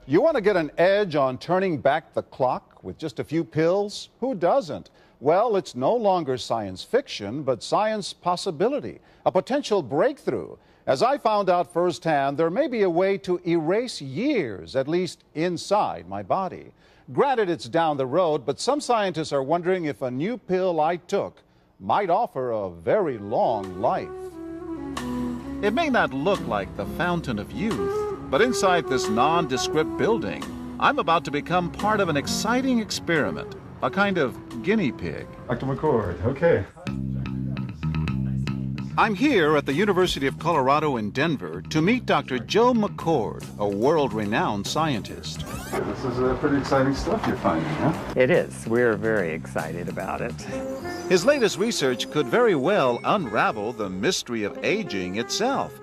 You want to get an edge on turning back the clock with just a few pills? Who doesn't? Well, it's no longer science fiction, but science possibility, a potential breakthrough. As I found out firsthand, there may be a way to erase years, at least inside my body. Granted, it's down the road, but some scientists are wondering if a new pill I took might offer a very long life. It may not look like the fountain of youth, but inside this nondescript building, I'm about to become part of an exciting experiment, a kind of guinea pig. Dr. McCord, okay. I'm here at the University of Colorado in Denver to meet Dr. Joe McCord, a world-renowned scientist. This is pretty exciting stuff you're finding, huh? It is. We're very excited about it. His latest research could very well unravel the mystery of aging itself.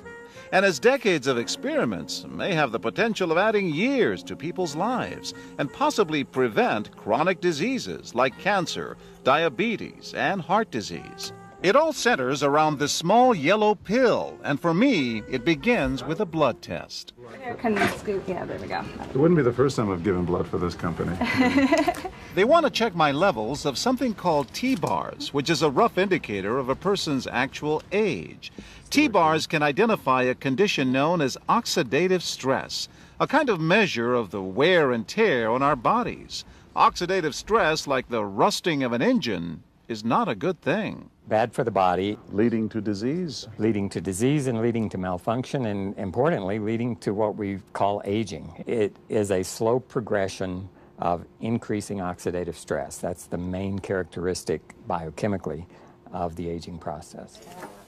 And his decades of experiments may have the potential of adding years to people's lives and possibly prevent chronic diseases like cancer, diabetes, and heart disease. It all centers around this small yellow pill, and for me, it begins with a blood test. Can you scoop? Yeah, there we go. It wouldn't be the first time I've given blood for this company. They want to check my levels of something called T-bars, which is a rough indicator of a person's actual age. T-bars can identify a condition known as oxidative stress, a kind of measure of the wear and tear on our bodies. Oxidative stress, like the rusting of an engine, is not a good thing. Bad for the body. Leading to disease. Leading to disease and leading to malfunction, and importantly, leading to what we call aging. It is a slow progression of increasing oxidative stress. That's the main characteristic biochemically of the aging process.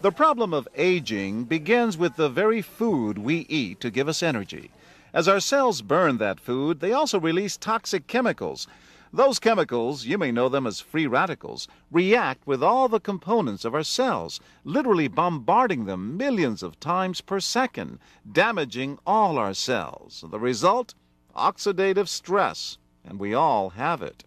The problem of aging begins with the very food we eat to give us energy. As our cells burn that food, they also release toxic chemicals. Those chemicals, you may know them as free radicals, react with all the components of our cells, literally bombarding them millions of times per second, damaging all our cells. The result? Oxidative stress, and we all have it.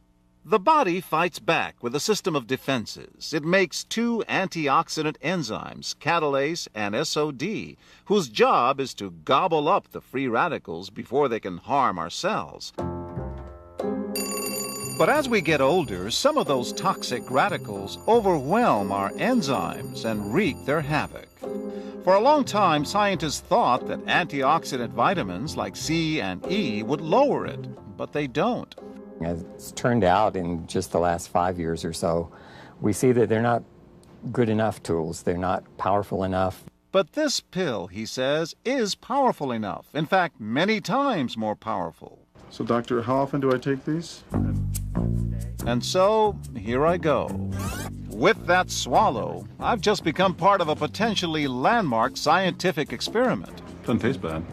The body fights back with a system of defenses. It makes two antioxidant enzymes, catalase and SOD, whose job is to gobble up the free radicals before they can harm our cells. But as we get older, some of those toxic radicals overwhelm our enzymes and wreak their havoc. For a long time, scientists thought that antioxidant vitamins like C and E would lower it, but they don't. As it's turned out in just the last 5 years or so, we see that they're not good enough tools. They're not powerful enough. But this pill, he says, is powerful enough. In fact, many times more powerful. So, doctor, how often do I take these? And so, here I go. With that swallow, I've just become part of a potentially landmark scientific experiment. Doesn't taste bad.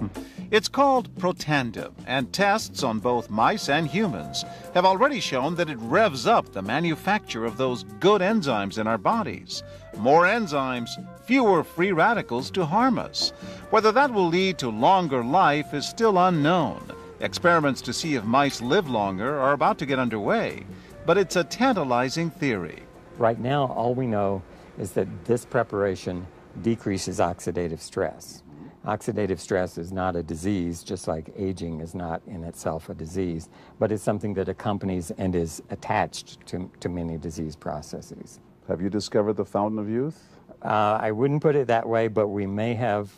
It's called Protandim, and tests on both mice and humans have already shown that it revs up the manufacture of those good enzymes in our bodies. More enzymes, fewer free radicals to harm us. Whether that will lead to longer life is still unknown. Experiments to see if mice live longer are about to get underway, but it's a tantalizing theory. Right now, all we know is that this preparation decreases oxidative stress. Oxidative stress is not a disease, just like aging is not in itself a disease, but it's something that accompanies and is attached to many disease processes. Have you discovered the fountain of youth? I wouldn't put it that way, but we may have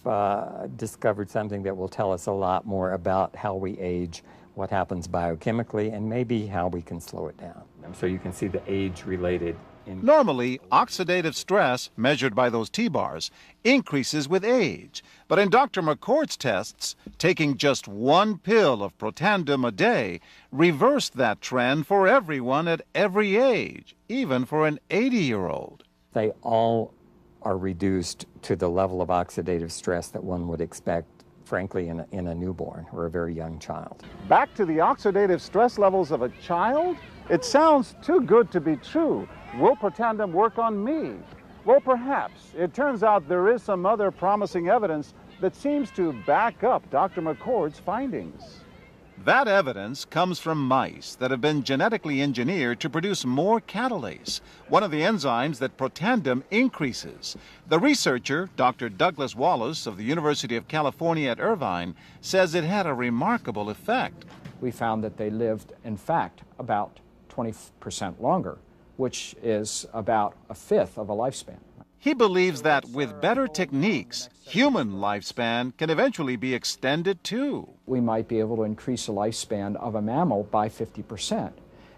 discovered something that will tell us a lot more about how we age, what happens biochemically, and maybe how we can slow it down. So you can see the age-related. Normally, oxidative stress, measured by those T-bars, increases with age. But in Dr. McCord's tests, taking just one pill of Protandim a day reversed that trend for everyone at every age, even for an 80-year-old. They all are reduced to the level of oxidative stress that one would expect, frankly, in a newborn or a very young child. Back to the oxidative stress levels of a child? It sounds too good to be true. Will Protandim work on me? Well, perhaps. It turns out there is some other promising evidence that seems to back up Dr. McCord's findings. That evidence comes from mice that have been genetically engineered to produce more catalase, one of the enzymes that Protandim increases. The researcher, Dr. Douglas Wallace of the University of California at Irvine, says it had a remarkable effect. We found that they lived, in fact, about 20% longer, which is about a fifth of a lifespan. He believes that with better techniques, human lifespan can eventually be extended too. We might be able to increase the lifespan of a mammal by 50%.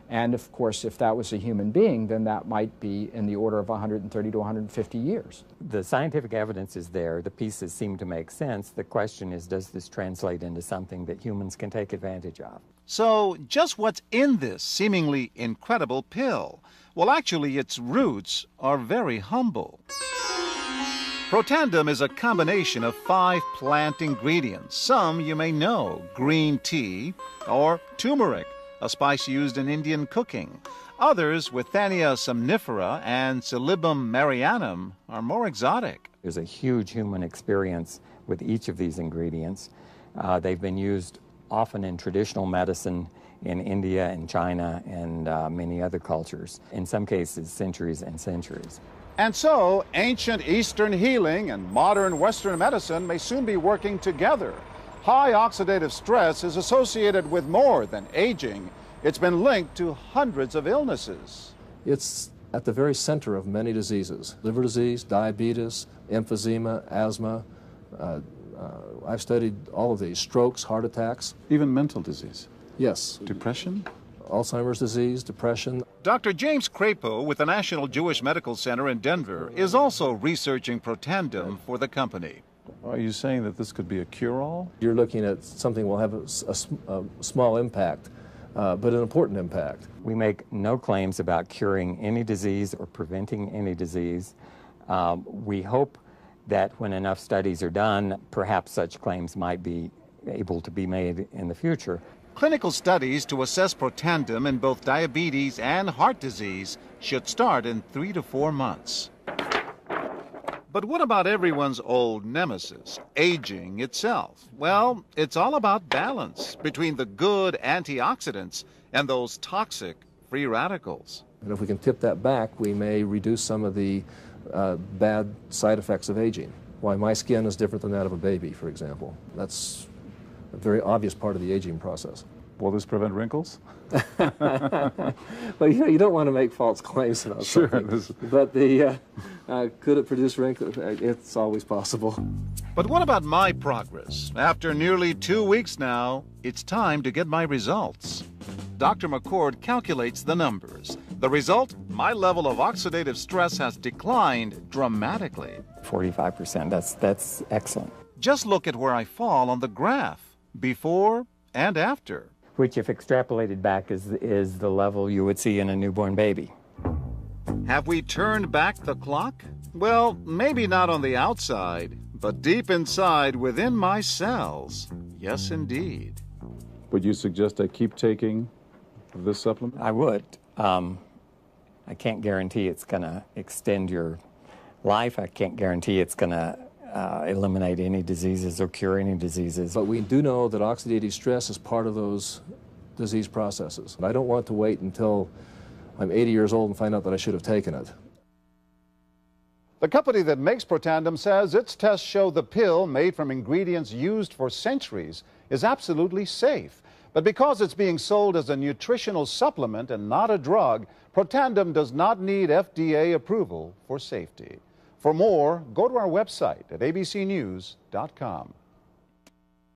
And of course, if that was a human being, then that might be in the order of 130 to 150 years. The scientific evidence is there. The pieces seem to make sense. The question is, does this translate into something that humans can take advantage of? So, just what's in this seemingly incredible pill? Well, actually, its roots are very humble. Protandim is a combination of 5 plant ingredients. Some you may know: green tea or turmeric, a spice used in Indian cooking. Others, Withania somnifera and Silybum marianum, are more exotic. There's a huge human experience with each of these ingredients. They've been used often in traditional medicine in India and China and many other cultures, in some cases centuries and centuries. And so, ancient Eastern healing and modern Western medicine may soon be working together. High oxidative stress is associated with more than aging. It's been linked to hundreds of illnesses. It's at the very center of many diseases: liver disease, diabetes, emphysema, asthma. I've studied all of these: strokes, heart attacks. Even mental disease? Yes. Depression? Alzheimer's disease, depression. Dr. James Crapo with the National Jewish Medical Center in Denver is also researching Protandim for the company. Are you saying that this could be a cure-all? You're looking at something that will have a small impact, but an important impact. We make no claims about curing any disease or preventing any disease. We hope that when enough studies are done, perhaps such claims might be able to be made in the future. Clinical studies to assess Protandim in both diabetes and heart disease should start in 3 to 4 months. But what about everyone's old nemesis, aging itself? Well, it's all about balance between the good antioxidants and those toxic free radicals. And if we can tip that back, we may reduce some of the bad side effects of aging. Why my skin is different than that of a baby, for example. That's a very obvious part of the aging process. Will this prevent wrinkles? Well, you don't want to make false claims about something. But could it produce wrinkles? It's always possible. But what about my progress? After nearly 2 weeks now, it's time to get my results. Dr. McCord calculates the numbers. The result? My level of oxidative stress has declined dramatically. 45%, that's excellent. Just look at where I fall on the graph, before and after. Which, if extrapolated back, is the level you would see in a newborn baby. Have we turned back the clock? Well, maybe not on the outside, but deep inside within my cells. Yes, indeed. Would you suggest I keep taking this supplement? I would. I can't guarantee it's going to extend your life. I can't guarantee it's going to eliminate any diseases or cure any diseases. But we do know that oxidative stress is part of those disease processes. I don't want to wait until I'm 80 years old and find out that I should have taken it. The company that makes Protandim says its tests show the pill, made from ingredients used for centuries, is absolutely safe. But because it's being sold as a nutritional supplement and not a drug, Protandim does not need FDA approval for safety. For more, go to our website at abcnews.com.